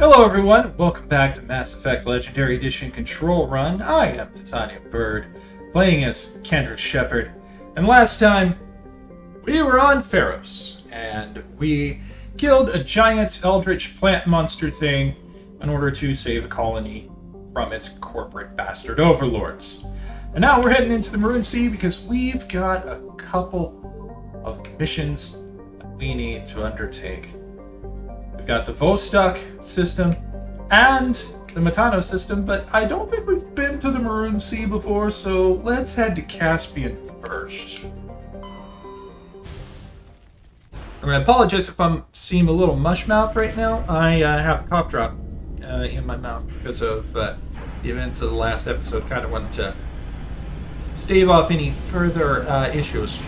Hello everyone, welcome back to Mass Effect Legendary Edition Control Run. I am Titania Bird, playing as Kendrix Shepard. And last time, we were on Pharos, and we killed a giant eldritch plant monster thing in order to save a colony from its corporate bastard overlords. And now we're heading into the Maroon Sea because we've got a couple of missions that we need to undertake. We've got the Vostok system and the Matano system, but I don't think we've been to the Maroon Sea before, so let's head to Caspian first. I'm going to apologize if I seem a little mush-mouthed right now. I have a cough drop in my mouth because of the events of the last episode. Kind of wanted to stave off any further issues.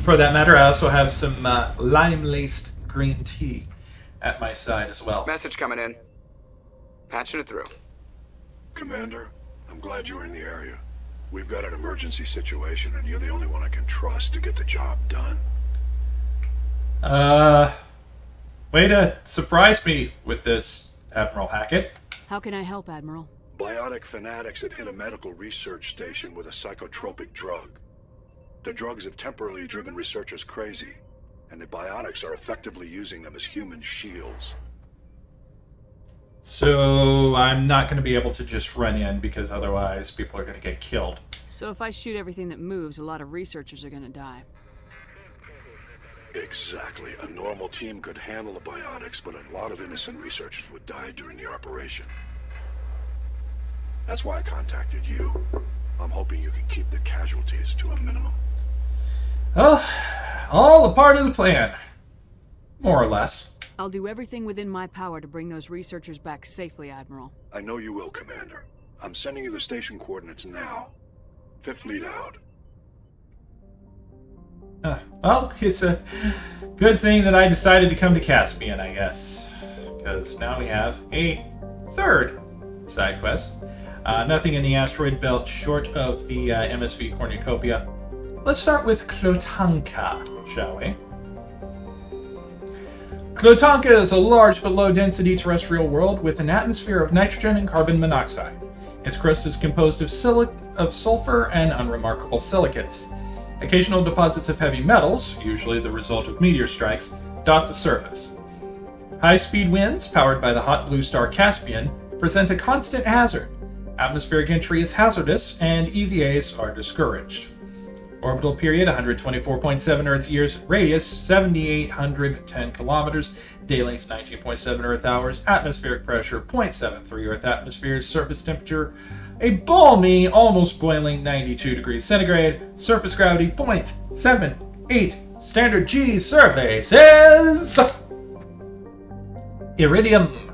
For that matter, I also have some lime-laced green tea at my side as well. Message coming in. Patching it through. Commander, I'm glad you're in the area. We've got an emergency situation, and you're the only one I can trust to get the job done. Way to surprise me with this, Admiral Hackett. How can I help, Admiral? Biotic fanatics have hit a medical research station with a psychotropic drug. The drugs have temporarily driven researchers crazy, and the biotics are effectively using them as human shields. So I'm not going to be able to just run in because otherwise people are going to get killed. So if I shoot everything that moves, a lot of researchers are gonna die. Exactly. A normal team could handle the biotics, but a lot of innocent researchers would die during the operation. That's why I contacted you. I'm hoping you can keep the casualties to a minimum. Well, all a part of the plan. More or less. I'll do everything within my power to bring those researchers back safely, Admiral. I know you will, Commander. I'm sending you the station coordinates now. Fifth lead out. Well, it's a good thing that I decided to come to Caspian, I guess. Because now we have a third side quest. Nothing in the asteroid belt short of the MSV Cornucopia. Let's start with Klotanka, shall we? Klotanka is a large but low-density terrestrial world with an atmosphere of nitrogen and carbon monoxide. Its crust is composed of sulfur and unremarkable silicates. Occasional deposits of heavy metals, usually the result of meteor strikes, dot the surface. High-speed winds, powered by the hot blue star Caspian, present a constant hazard. Atmospheric entry is hazardous, and EVAs are discouraged. Orbital period 124.7 Earth years, radius 7,810 kilometers, day length 19.7 Earth hours, atmospheric pressure 0.73 Earth atmospheres, surface temperature a balmy, almost boiling 92 degrees centigrade, surface gravity 0.78, standard G survey says Iridium.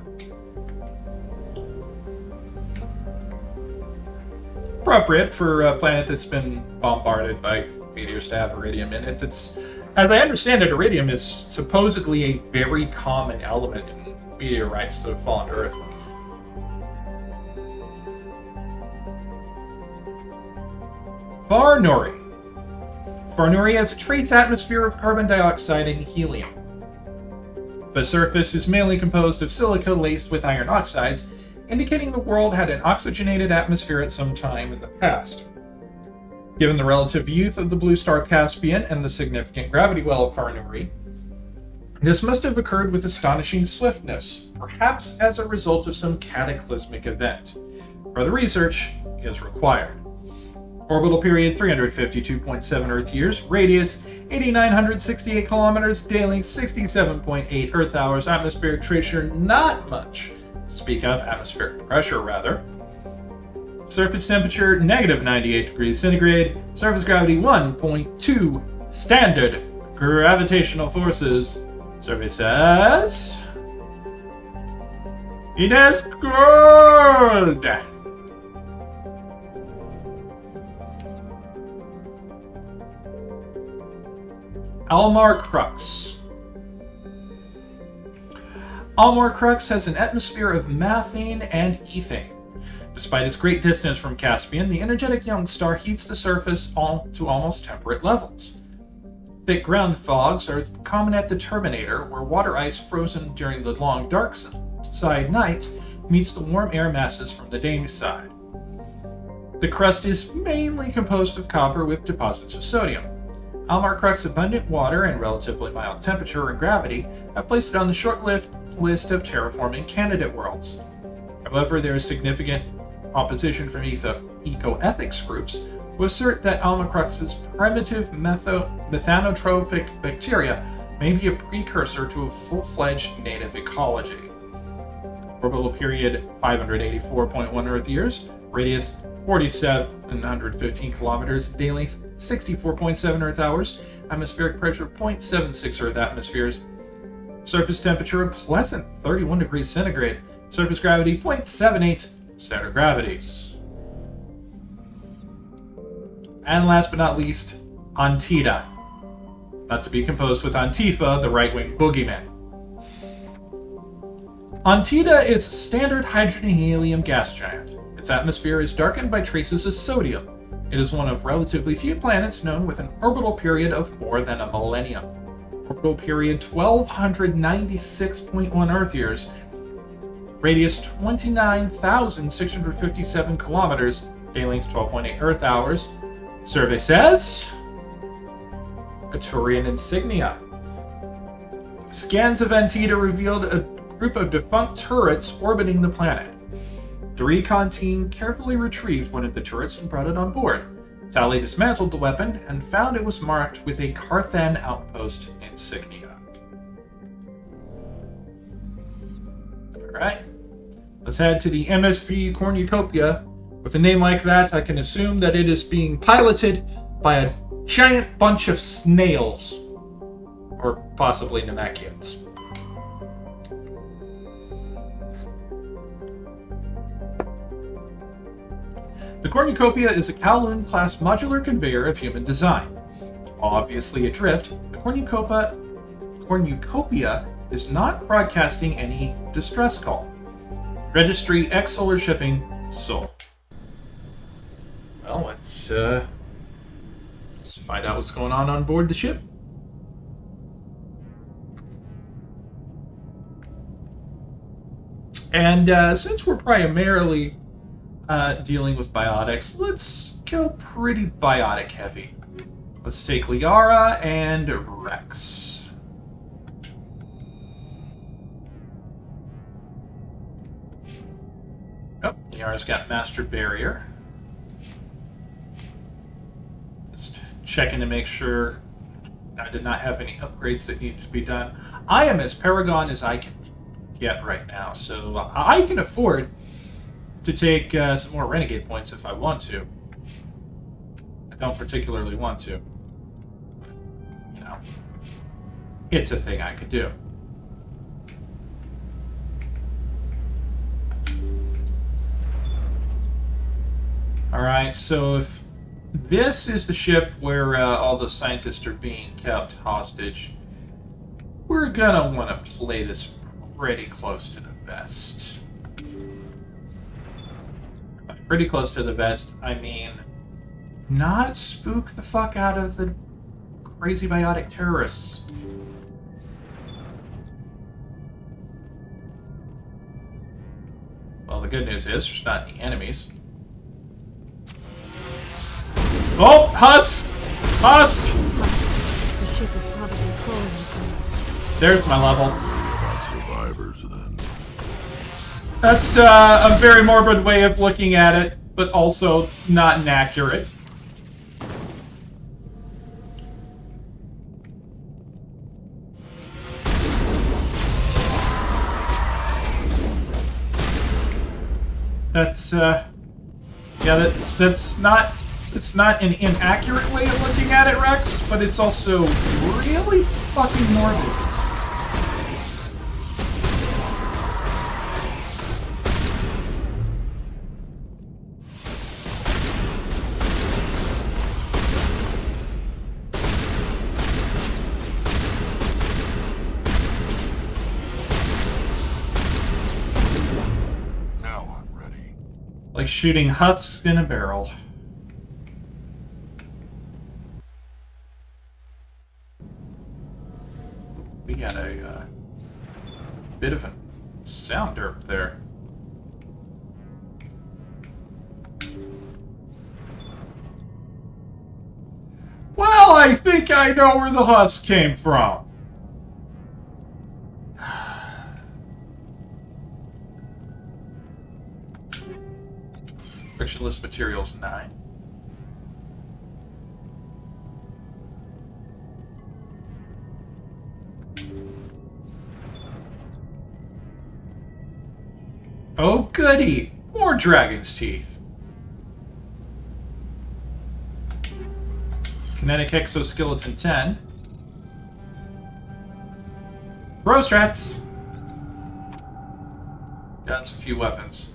Appropriate for a planet that's been bombarded by meteors to have iridium in it. It's, as I understand it, iridium is supposedly a very common element in meteorites that have fallen to Earth. Varnori. Varnori has a trace atmosphere of carbon dioxide and helium. The surface is mainly composed of silica laced with iron oxides, indicating the world had an oxygenated atmosphere at some time in the past. Given the relative youth of the blue star Caspian and the significant gravity well of Varnori, this must have occurred with astonishing swiftness, perhaps as a result of some cataclysmic event. Further research is required. Orbital period 352.7 Earth years, radius 8,968 kilometers, day length 67.8 Earth hours, atmospheric pressure not much to speak of, atmospheric pressure rather. Surface temperature negative 98 degrees centigrade, surface gravity 1.2, standard gravitational forces. Survey says it is good. Almar Crux. Almar Crux has an atmosphere of methane and ethane. Despite its great distance from Caspian, the energetic young star heats the surface to almost temperate levels. Thick ground fogs are common at the terminator, where water ice frozen during the long dark side night meets the warm air masses from the day side. The crust is mainly composed of copper with deposits of sodium. Almar-Kruk's abundant water and relatively mild temperature and gravity have placed it on the short-lived list of terraforming candidate worlds. However, there is significant opposition from eco-ethics groups who assert that Almar-Kruk's primitive methanotrophic bacteria may be a precursor to a full-fledged native ecology. Orbital period 584.1 Earth years, radius 4,715 kilometers, day length 64.7 Earth hours, atmospheric pressure 0.76 Earth atmospheres, surface temperature a pleasant 31 degrees centigrade, surface gravity 0.78 standard gravities. And last but not least, Antida. Not to be composed with Antifa, the right-wing boogeyman. Antida is a standard hydrogen-helium gas giant. Its atmosphere is darkened by traces of sodium. It is one of relatively few planets known with an orbital period of more than a millennium. Orbital period 1296.1 Earth years, radius 29,657 kilometers, day length 12.8 Earth hours. Survey says a Turian insignia. Scans of Antida revealed a group of defunct turrets orbiting the planet. The recon team carefully retrieved one of the turrets and brought it on board. Tali dismantled the weapon and found it was marked with a Carthan outpost insignia. Alright, let's head to the MSV Cornucopia. With a name like that, I can assume that it is being piloted by a giant bunch of snails. Or possibly Namekians. The Cornucopia is a Kowloon-class modular conveyor of human design. Obviously adrift, the Cornucopia is not broadcasting any distress call. Registry X Solar Shipping, Seoul. Well, let's find out what's going on board the ship. And since we're primarily dealing with biotics, let's go pretty biotic heavy. Let's take Liara and Rex. Oh, Liara's got Master Barrier. Just checking to make sure I did not have any upgrades that need to be done. I am as Paragon as I can get right now, so I can afford to take some more Renegade points if I want to. I don't particularly want to. You know, it's a thing I could do. Alright, so if this is the ship where all the scientists are being kept hostage, we're gonna want to play this pretty close to the vest. By pretty close to the vest, I mean not spook the fuck out of the crazy biotic terrorists. Well, the good news is there's not any enemies. Oh, Husk! Husk! The ship is probably crawling. There's my level. Survivors, then. That's a very morbid way of looking at it, but also not inaccurate. That's that's not. It's not an inaccurate way of looking at it, Rex, but it's also really fucking morbid. Now I'm ready. Like, like shooting husks in a barrel. We got a bit of a sound derp there. Well, I think I know where the husk came from. Frictionless materials 9. Oh goody! More dragon's teeth. Kinetic exoskeleton 10. Bro strats! Got us a few weapons.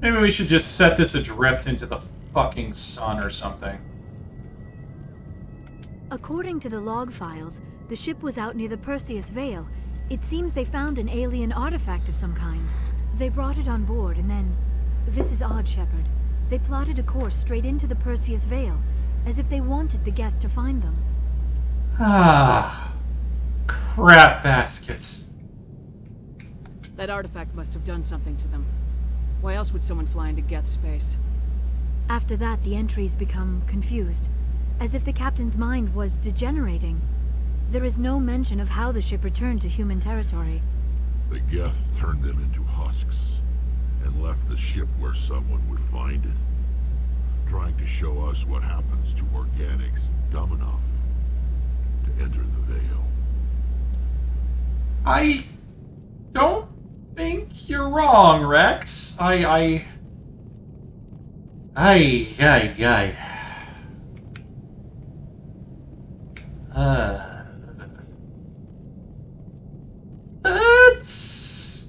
Maybe we should just set this adrift into the fucking sun or something. According to the log files, the ship was out near the Perseus Vale. It seems they found an alien artifact of some kind. They brought it on board and then... This is odd, Shepard. They plotted a course straight into the Perseus Vale, as if they wanted the Geth to find them. Ah, crap baskets. That artifact must have done something to them. Why else would someone fly into Geth space? After that, the entries become confused, as if the captain's mind was degenerating. There is no mention of how the ship returned to human territory. The Geth turned them into husks and left the ship where someone would find it, trying to show us what happens to organics dumb enough to enter the Veil. I don't think you're wrong, Rex. Ay. Let's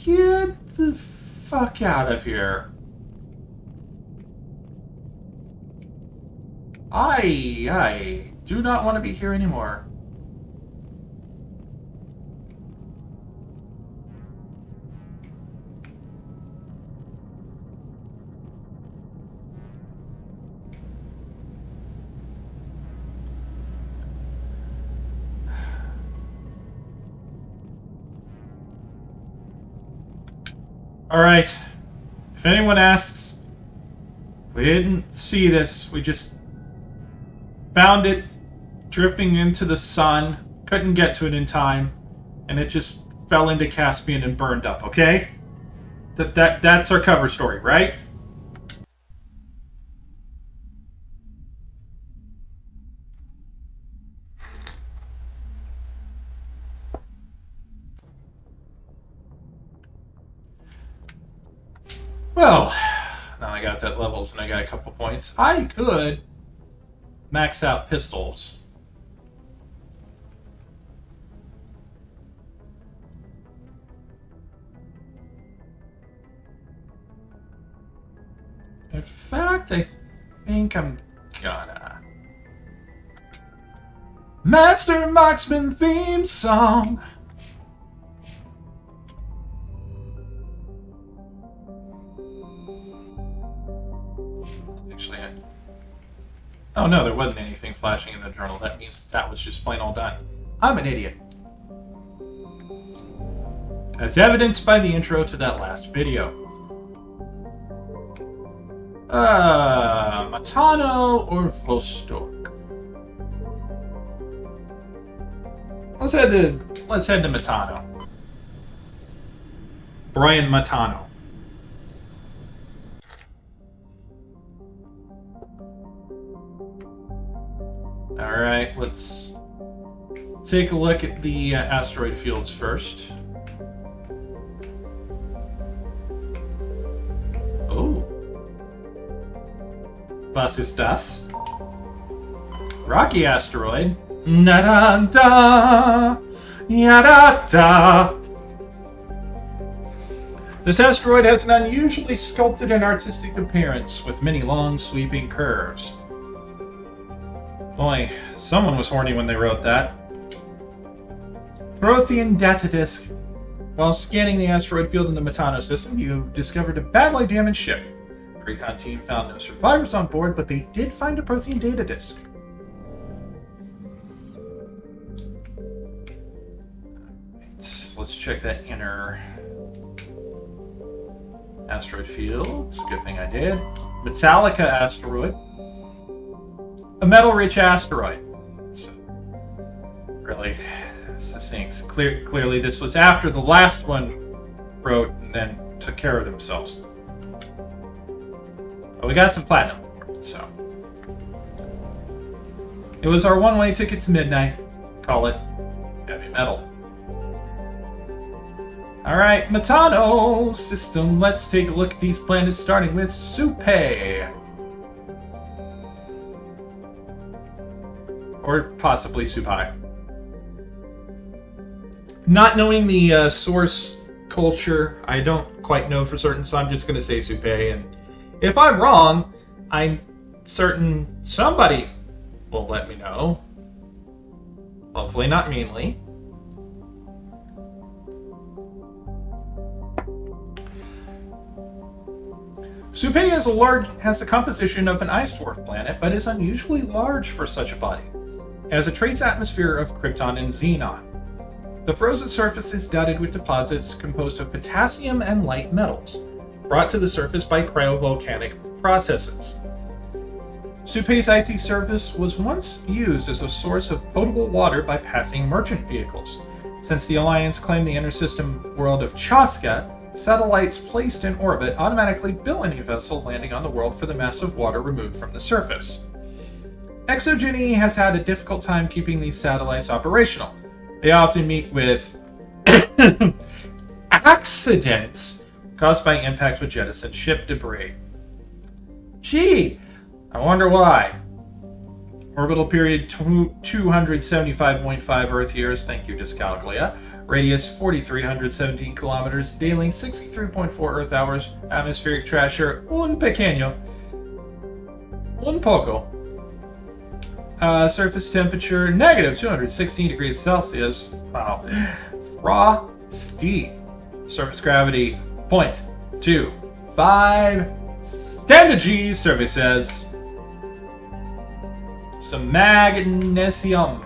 get the fuck out of here. I do not want to be here anymore. Alright, if anyone asks, we didn't see this, we just found it drifting into the sun, couldn't get to it in time, and it just fell into Caspian and burned up, okay? That's our cover story, right? Well, now I got that levels and I got a couple points. I could max out pistols. In fact, I think I'm gonna. Master Marksman theme song. Actually, oh no, there wasn't anything flashing in the journal. That means that was just plain old done. I'm an idiot. As evidenced by the intro to that last video. Matano or Vostok? Let's head to Matano. Brian Matano. Alright, let's take a look at the asteroid fields first. Oh. Was ist das? Rocky asteroid. Na-da-da! Ya-da-da! This asteroid has an unusually sculpted and artistic appearance, with many long, sweeping curves. Boy, someone was horny when they wrote that. Prothean data disk. While scanning the asteroid field in the Metano system, you discovered a badly damaged ship. The recon team found no survivors on board, but they did find a Prothean data disk. Let's check that inner asteroid field. It's a good thing I did. Metallica asteroid. A metal-rich asteroid. It's really succinct. Clearly, this was after the last one wrote and then took care of themselves. But we got some platinum for it, so. It was our one-way ticket to midnight. Call it heavy metal. Alright, Metano system. Let's take a look at these planets, starting with Supe. Or possibly Supai. Not knowing the source culture, I don't quite know for certain, so I'm just going to say Supe. And if I'm wrong, I'm certain somebody will let me know. Hopefully not meanly. Supe has the composition of an ice dwarf planet, but is unusually large for such a body. It has a trace atmosphere of krypton and xenon. The frozen surface is dotted with deposits composed of potassium and light metals, brought to the surface by cryovolcanic processes. Supe's icy surface was once used as a source of potable water by passing merchant vehicles. Since the Alliance claimed the inter-system world of Chaska, satellites placed in orbit automatically bill any vessel landing on the world for the massive water removed from the surface. Exogeny has had a difficult time keeping these satellites operational. They often meet with accidents caused by impact with jettisoned ship debris. Gee, I wonder why. Orbital period 275.5 Earth years, thank you, Dyscalculia. Radius 4,317 kilometers, daily length 63.4 Earth hours, atmospheric pressure un pequeño, un poco. Surface temperature negative 216 degrees Celsius. Wow. Frosty. Surface gravity 0.25 standard G. Survey says some magnesium.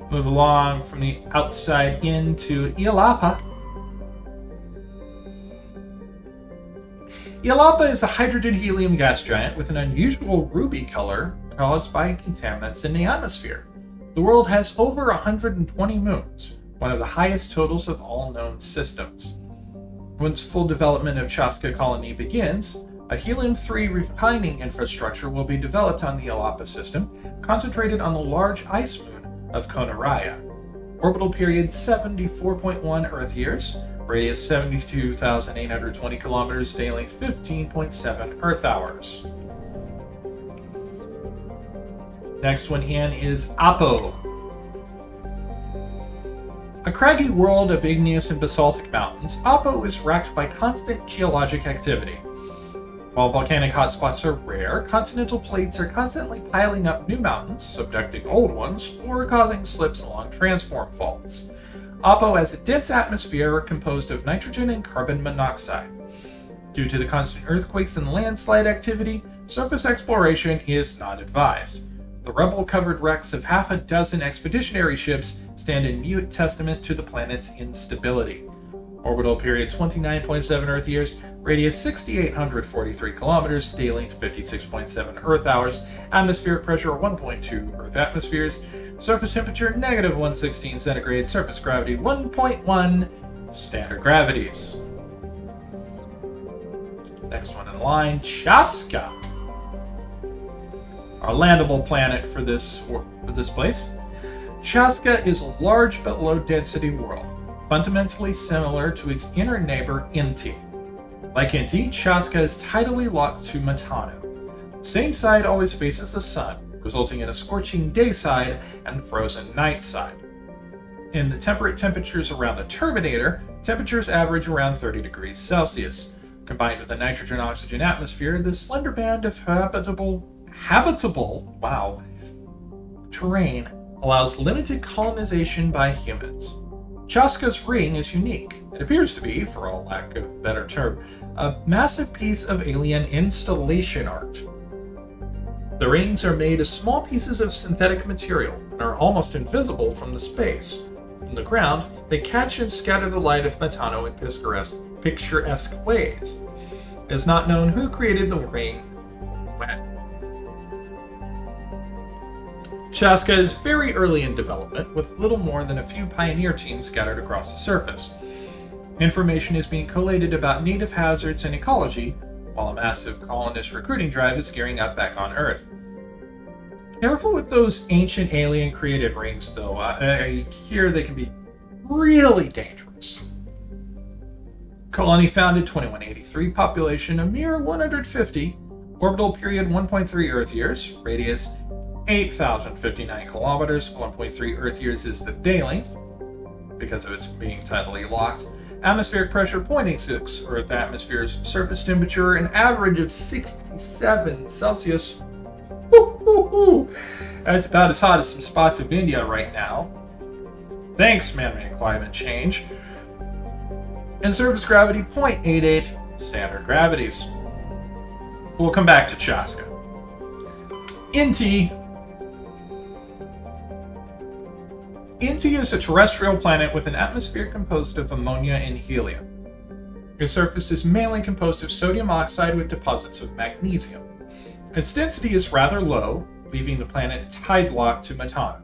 Move along from the outside into Iolapa. Iolapa is a hydrogen-helium gas giant with an unusual ruby color caused by contaminants in the atmosphere. The world has over 120 moons, one of the highest totals of all known systems. Once full development of Chaska colony begins, a helium-3 refining infrastructure will be developed on the Iolapa system, concentrated on the large ice moon of Konaraya. Orbital period 74.1 Earth years, radius 72,820 kilometers, day length 15.7 Earth hours. Next one in is Apo. A craggy world of igneous and basaltic mountains, Apo is racked by constant geologic activity. While volcanic hotspots are rare, continental plates are constantly piling up new mountains, subducting old ones, or causing slips along transform faults. Apo has a dense atmosphere composed of nitrogen and carbon monoxide. Due to the constant earthquakes and landslide activity, surface exploration is not advised. The rubble-covered wrecks of half a dozen expeditionary ships stand in mute testament to the planet's instability. Orbital period 29.7 Earth years, radius 6,843 kilometers, day length 56.7 Earth hours, atmospheric pressure 1.2 Earth atmospheres, surface temperature negative 116 centigrade, surface gravity 1.1 standard gravities. Next one in line, Chaska. Our landable planet for this place. Chaska is a large but low density world, fundamentally similar to its inner neighbor Inti. Like Inti, Chaska is tidally locked to Metano. The same side always faces the sun, resulting in a scorching day side and frozen night side. In the temperate temperatures around the Terminator, temperatures average around 30 degrees Celsius. Combined with a nitrogen-oxygen atmosphere, this slender band of habitable terrain allows limited colonization by humans. Chaska's ring is unique. It appears to be, for all lack of a better term, a massive piece of alien installation art. The rings are made of small pieces of synthetic material and are almost invisible from the space. From the ground, they catch and scatter the light of Matano in picturesque ways. It is not known who created the ring when. Chaska is very early in development, with little more than a few pioneer teams scattered across the surface. Information is being collated about native hazards and ecology, while a massive colonist recruiting drive is gearing up back on Earth. Careful with those ancient alien-created rings, though. I hear they can be really dangerous. Colony founded 2183, population a mere 150, orbital period 1.3 Earth years, radius 8,059 kilometers, 1.3 Earth years is the day length, because of its being tidally locked. Atmospheric pressure 0.86 Earth atmospheres, surface temperature an average of 67 Celsius. Woo-hoo-hoo. That's about as hot as some spots of India right now. Thanks, man-made climate change. And surface gravity 0.88 standard gravities. We'll come back to Chaska. Inti is a terrestrial planet with an atmosphere composed of ammonia and helium. Its surface is mainly composed of sodium oxide with deposits of magnesium. Its density is rather low, leaving the planet tide-locked to Matano.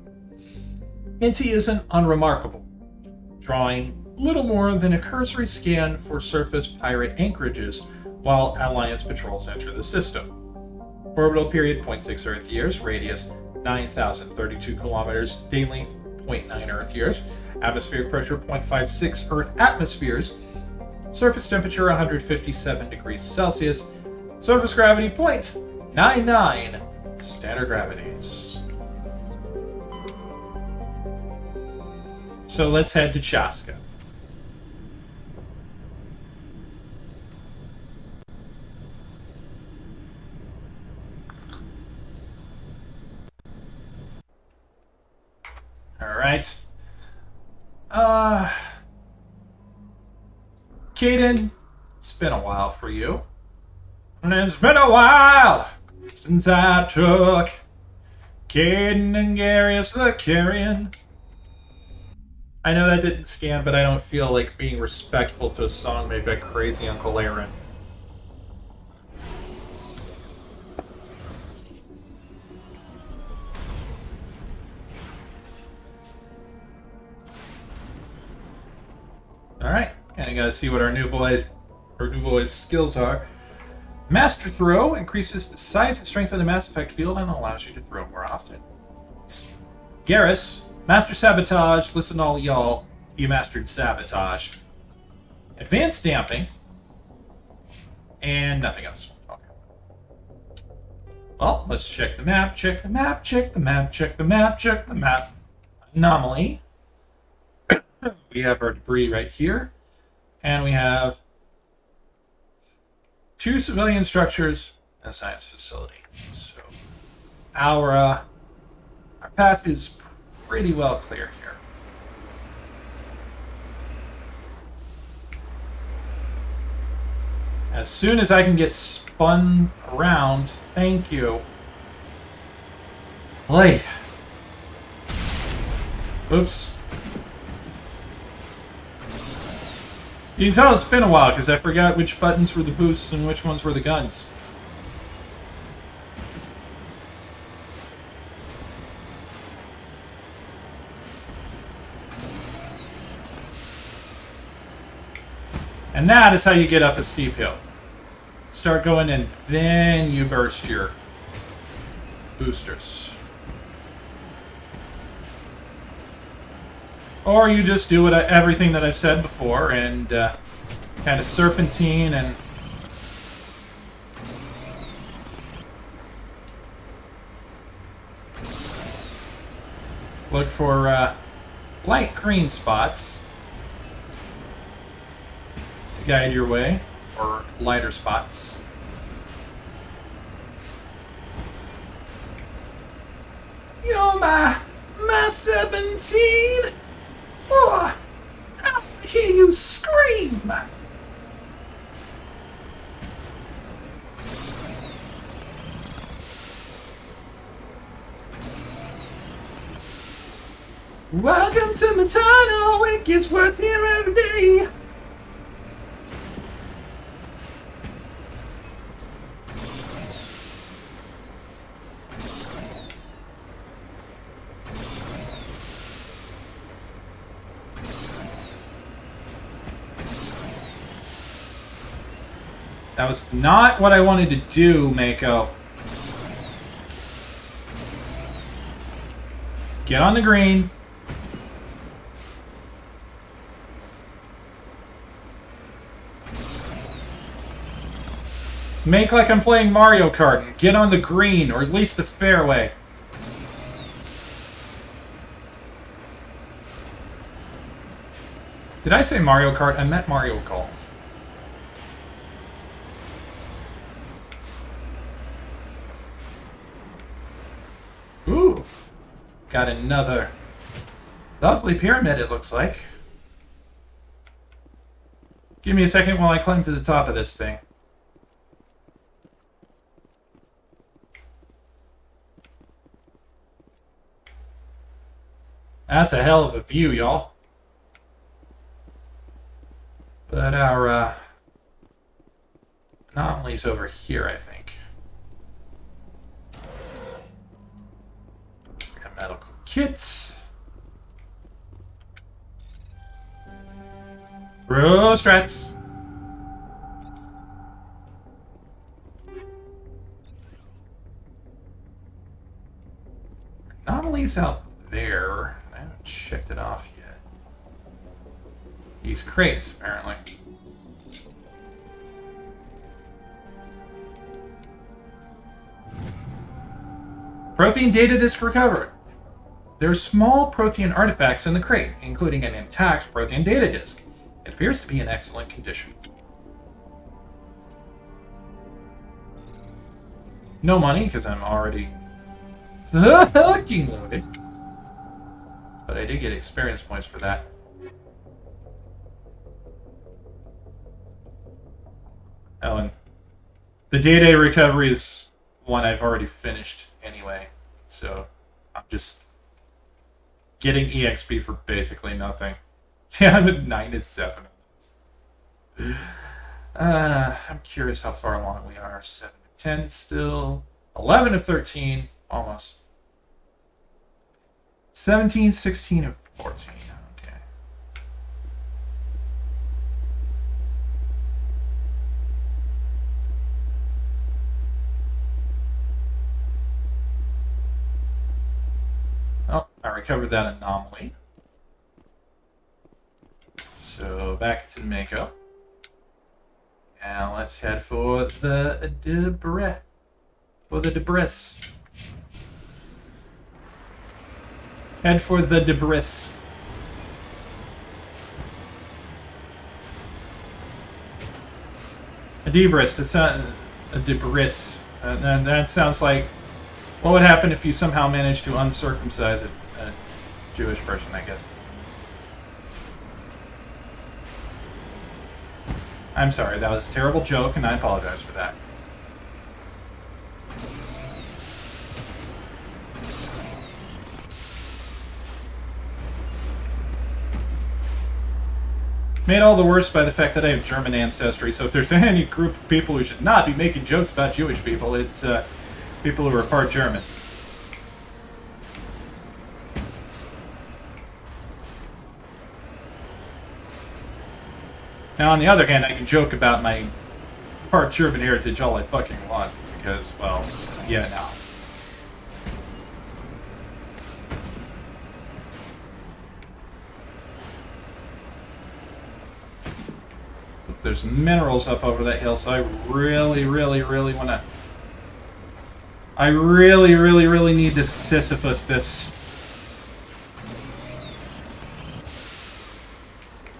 Inti isn't unremarkable, drawing little more than a cursory scan for surface pirate anchorages while Alliance patrols enter the system. Orbital period 0.6 Earth years, radius 9,032 kilometers, day length 0.9 Earth years, atmospheric pressure 0.56 Earth atmospheres, surface temperature 157 degrees Celsius, surface gravity 0.99 standard gravities. So let's head to Chaska. Alright. Caden, it's been a while for you. And it's been a while since I took Caden and Garius the Carrion. I know that didn't scan, but I don't feel like being respectful to a song made by Crazy Uncle Aaron. Alright, and I gotta see what our new boy's skills are. Master Throw increases the size and strength of the Mass Effect field and allows you to throw more often. Garrus, Master Sabotage. Listen, all y'all, you mastered Sabotage. Advanced Damping. And nothing else. Okay. Well, let's check the map, check the map, check the map, check the map, check the map. Anomaly. We have our debris right here. And we have 2 civilian structures and a science facility. So our path is pretty well clear here. As soon as I can get spun around, thank you. Play. Oops. You can tell it's been a while because I forgot which buttons were the boosts and which ones were the guns. And that is how you get up a steep hill. Start going and then you burst your boosters. Or you just do everything that I've said before and kind of serpentine and look for light green spots to guide your way, or lighter spots. You're my My 17! Oh, I hear you scream! Welcome to my tunnel, it gets worse here every day! That was not what I wanted to do, Mako. Get on the green. Make like I'm playing Mario Kart and get on the green, or at least the fairway. Did I say Mario Kart? I meant Mario Golf. Ooh. Got another lovely pyramid, it looks like. Give me a second while I climb to the top of this thing. That's a hell of a view, y'all. But our anomaly's over here, I think. Got medical kits. Bro strats. Anomaly's out there. I haven't checked it off yet. These crates, apparently. Prothean data disk recovered. There are small Prothean artifacts in the crate, including an intact Prothean data disk. It appears to be in excellent condition. No money, because I'm already fucking loaded. But I did get experience points for that. Oh, and the data recovery is one I've already finished anyway. So I'm just getting EXP for basically nothing. Yeah, I'm at 9 to 7. I'm curious how far along we are. 7 to 10 still. 11 to 13. Almost. 17, 16, and 14. Okay. Oh, I recovered that anomaly. So back to Mako. Now let's head for the debris. For the debris. Head for the debris. A debris. It's not a debris. And that sounds like what would happen if you somehow managed to uncircumcise a Jewish person, I guess. I'm sorry, that was a terrible joke, and I apologize for that. Made all the worse by the fact that I have German ancestry, so if there's any group of people who should not be making jokes about Jewish people, it's people who are part German. Now, on the other hand, I can joke about my part German heritage all I fucking want, because, well, yeah, no. There's minerals up over that hill, so I really want to... I really need to Sisyphus this.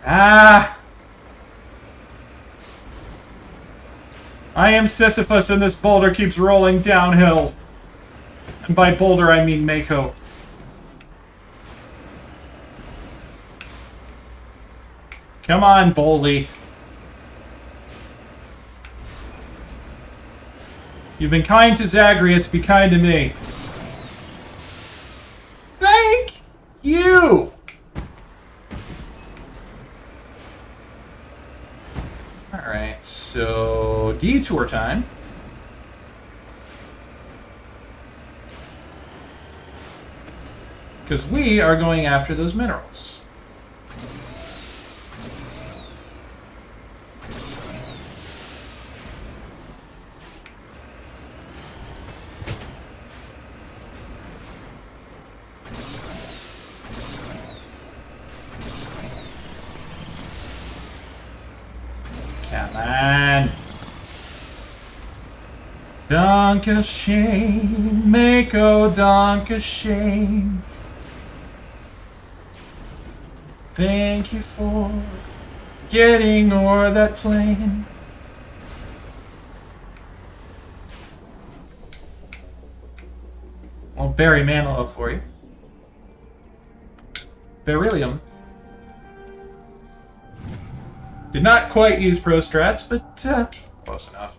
Ah! I am Sisyphus and this boulder keeps rolling downhill. And by boulder I mean Mako. Come on, Boldy. You've been kind to Zagreus, be kind to me. Thank you! Alright, so detour time. Because we are going after those minerals. Come on. Dankeschön, Mako, Dankeschön. Thank you for getting o'er that plane. Well, Barry Manilow for you. Beryllium. Did not quite use Pro Strats, but close enough.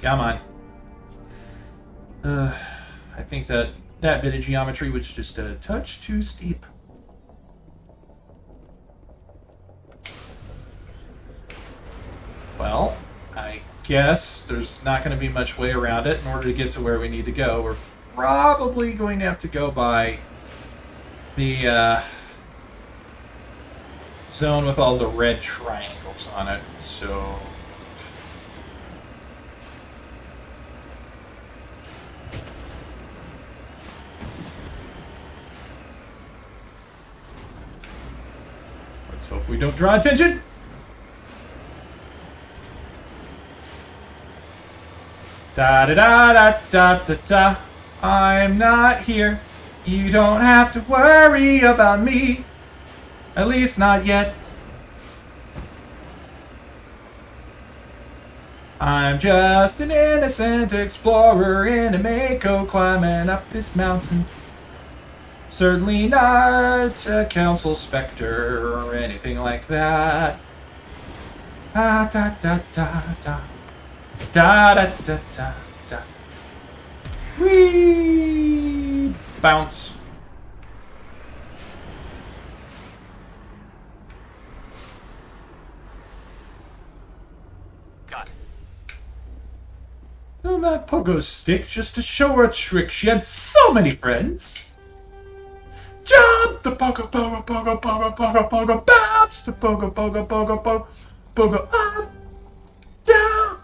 Come on. I think that bit of geometry was just a touch too steep. Well, I guess there's not going to be much way around it. In order to get to where we need to go, we're probably going to have to go by the zone with all the red triangles on it. So let's hope we don't draw attention. Da da da da da da da. I'm not here. You don't have to worry about me. At least not yet. I'm just an innocent explorer in a Mako climbing up this mountain. Certainly not a council specter or anything like that. Da da da da da. Da da da da da. Whee! Bounce. Got it. Oh, that pogo stick just to show her a trick. She had so many friends. Jump the pogo pogo pogo pogo pogo pogo. Bounce the pogo pogo pogo pogo pogo. Up, down,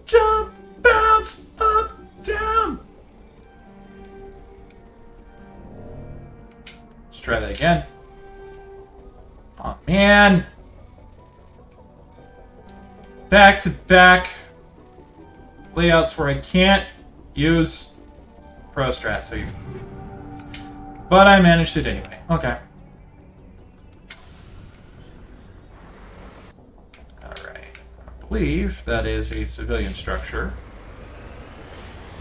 jump, bounce, up, down. Let's try that again. Oh man. Back to back layouts where I can't use Pro Strat, so but I managed it anyway. Okay. Alright. I believe that is a civilian structure.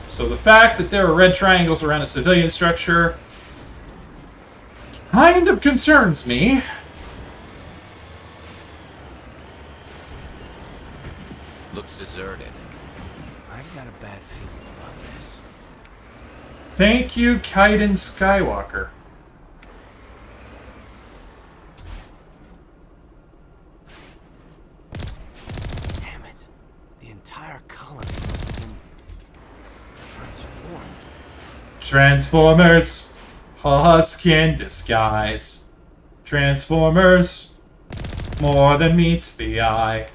So the fact that there are red triangles around a civilian structure kind of concerns me. Looks deserted. I've got a bad feeling about this. Thank you, Kaiden Skywalker. Damn it. The entire colony must have been transformed. Transformers. Husk in disguise. Transformers. More than meets the eye.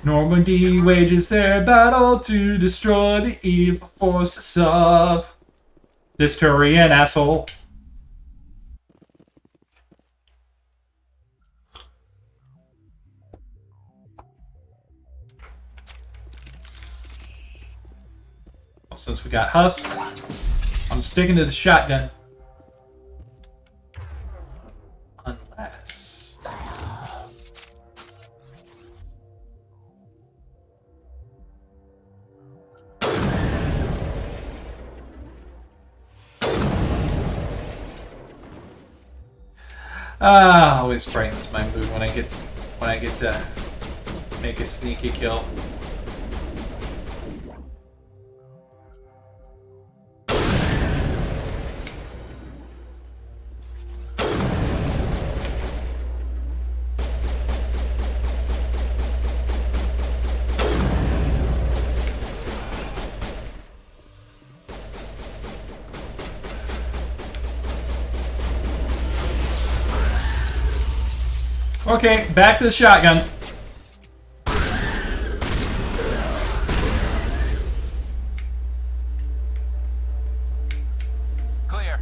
Normandy wages their battle to destroy the evil forces of this Turian asshole. Well, since we got Husk, I'm sticking to the shotgun. Unless... Always brightens my mood when I get to make a sneaky kill. Okay, back to the shotgun. Clear.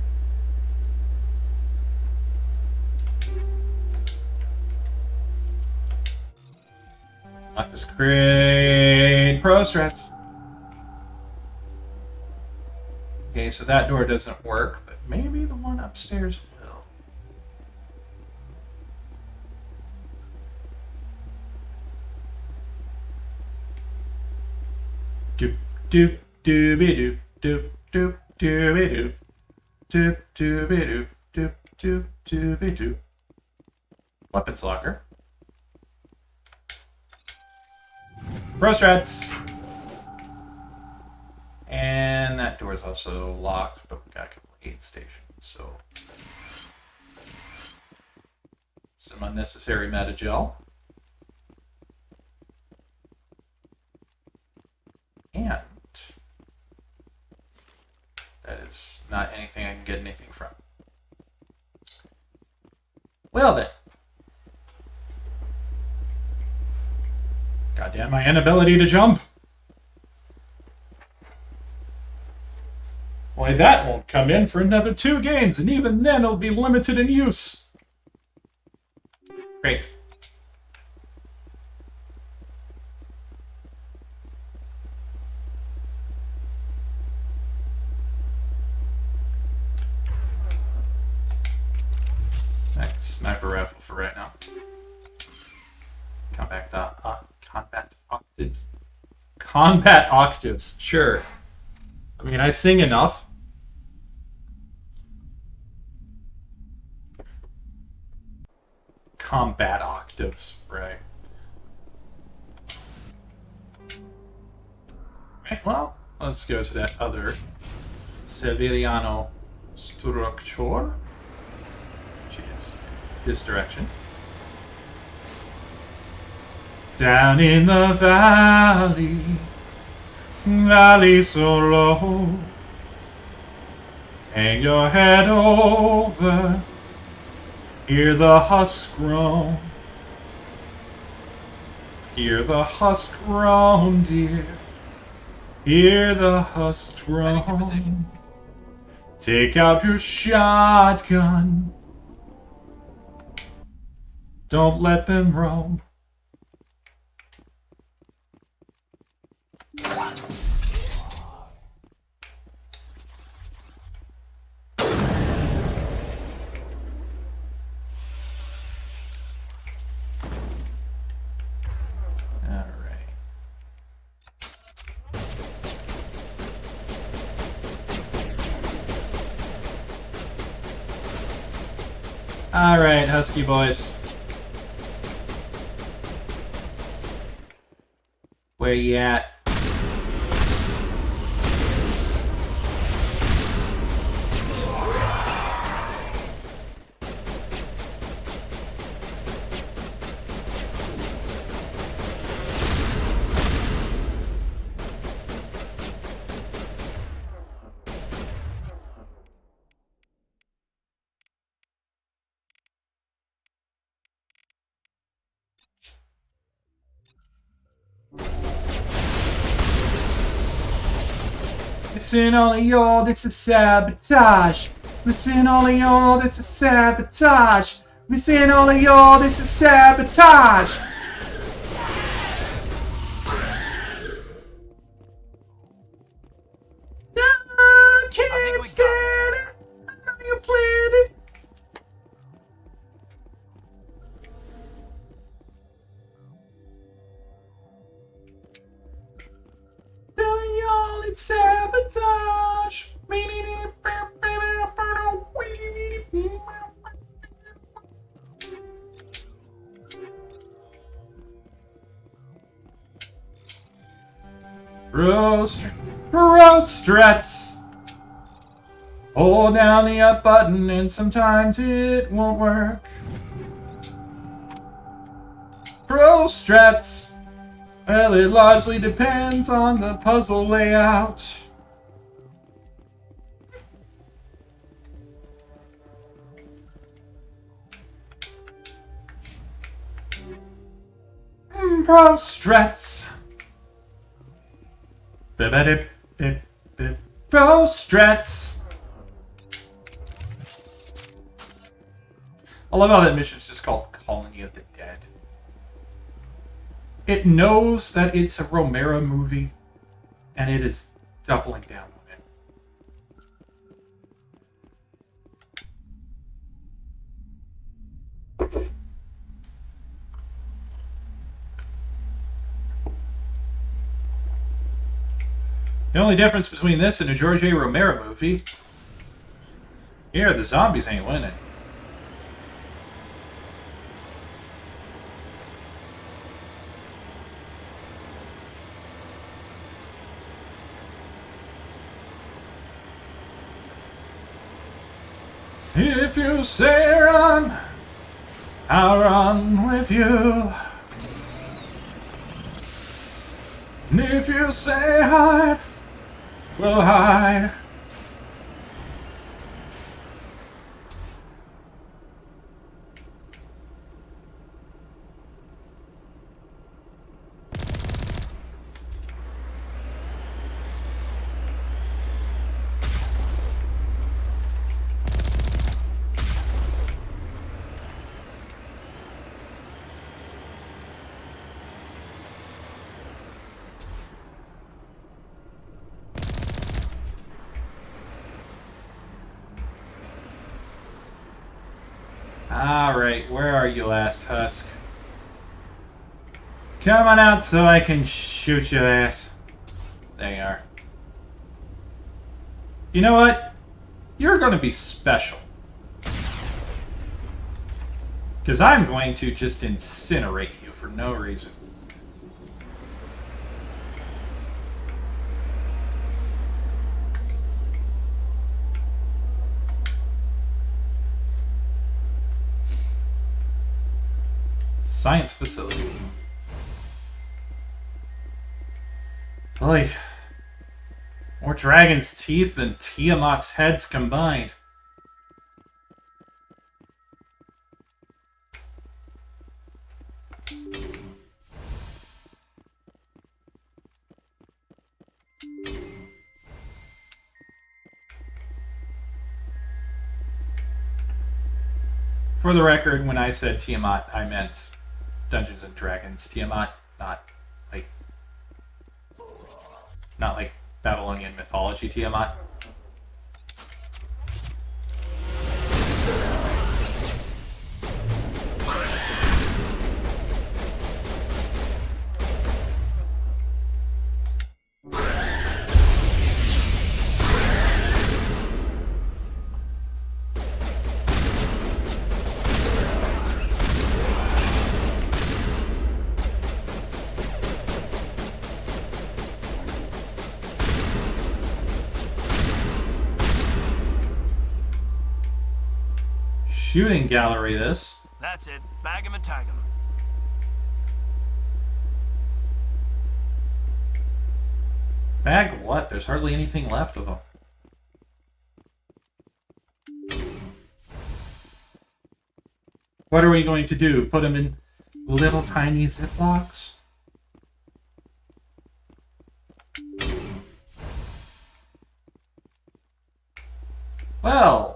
Not this great pro strats. Okay, so that door doesn't work, but maybe the one upstairs will. Doop doop dooby doop doop doop dooby doop doop dooby doop doop doop dooby doop. Weapons locker. Pro strats. And that door is also locked, but we got a couple aid stations, so some unnecessary metagel. And that is not anything I can get anything from. Well then. Goddamn my inability to jump. Why, that won't come in for another 2 games, and even then it'll be limited in use. Great. Next sniper rifle for right now. Combat octaves. Combat octaves, sure. I mean, I sing enough. Combat octaves, right. Right, well, let's go to that other Severiano structure, which is this direction. Down in the valley, valley so low, hang your head over, hear the husks groan, hear the husks groan, dear, hear the husks groan. Take out your shotgun, don't let them roam. Alright, Husky boys. Where you at? Listen, all of y'all, this is sabotage. Listen, all of y'all, this is sabotage. Listen, all of y'all, this is sabotage. No, I can't stand it. I know you planned it. Telling y'all it's sabotage. Prostrats. Hold down the up button and sometimes it won't work. Prostrats. Well, it largely depends on the puzzle layout. Prostrats. Prostrats. I love how that mission's just called Colony of the Dead. It knows that it's a Romero movie, and it is doubling down on it. The only difference between this and a George A. Romero movie, here the zombies ain't winning. If you say run, I'll run with you. And if you say hide, we'll hide. Alright, where are you, last Husk? Come on out so I can shoot your ass. There you are. You know what? You're gonna be special. Because I'm going to just incinerate you for no reason. Science facility. Boy, more dragon's teeth than Tiamat's heads combined. For the record, when I said Tiamat, I meant Dungeons and Dragons Tiamat, not like Babylonian mythology Tiamat. Shooting gallery, this. That's it. Bag him and tag him. Bag what? There's hardly anything left of them. What are we going to do? Put them in little tiny Ziplocs? Well,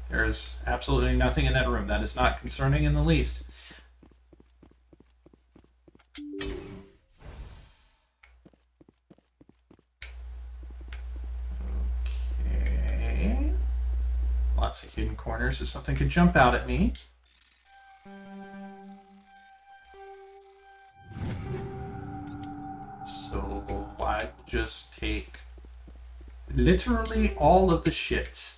there's absolutely nothing in that room. That is not concerning in the least. Okay. Lots of hidden corners so something could jump out at me. So I just take literally all of the shit.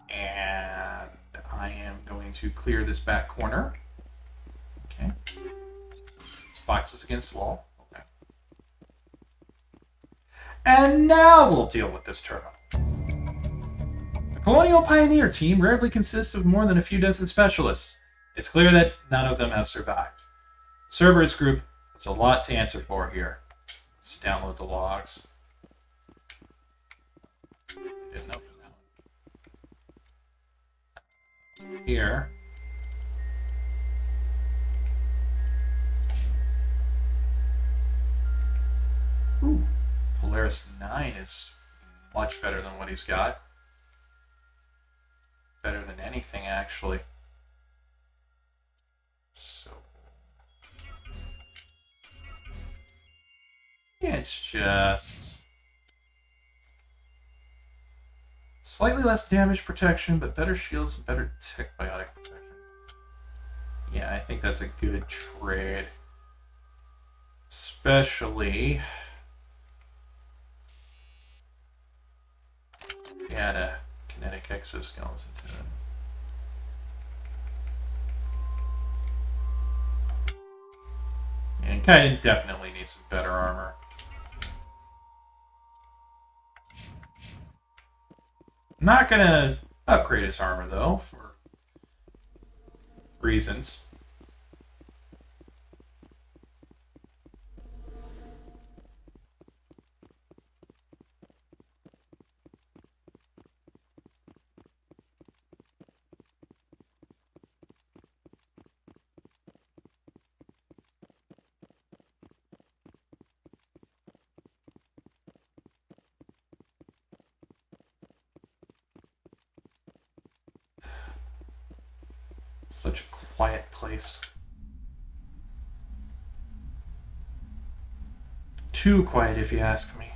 And I am going to clear this back corner. Okay. This box is against the wall. Okay. And now we'll deal with this terminal. The Colonial Pioneer team rarely consists of more than a few dozen specialists. It's clear that none of them have survived. Cerberus group has a lot to answer for here. Let's download the logs. Didn't open that one. Here. Ooh, Polaris 9 is much better than what he's got. Better than anything, actually. So it's just slightly less damage protection, but better shields and better tick biotic protection. Yeah, I think that's a good trade. Especially if you add a kinetic exoskeleton to it. And kind of definitely needs some better armor. I'm not gonna upgrade his armor though, for reasons. Such a quiet place. Too quiet, if you ask me.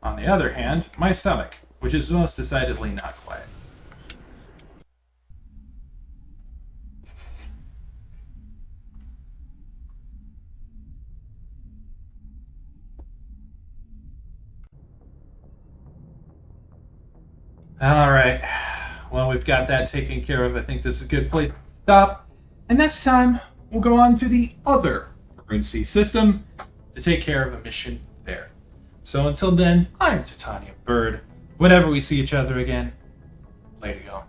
On the other hand, my stomach, which is most decidedly not quiet. Alright, well, we've got that taken care of. I think this is a good place to stop. And next time, we'll go on to the other emergency system to take care of a mission there. So until then, I'm Titania Bird. Whenever we see each other again, later, y'all.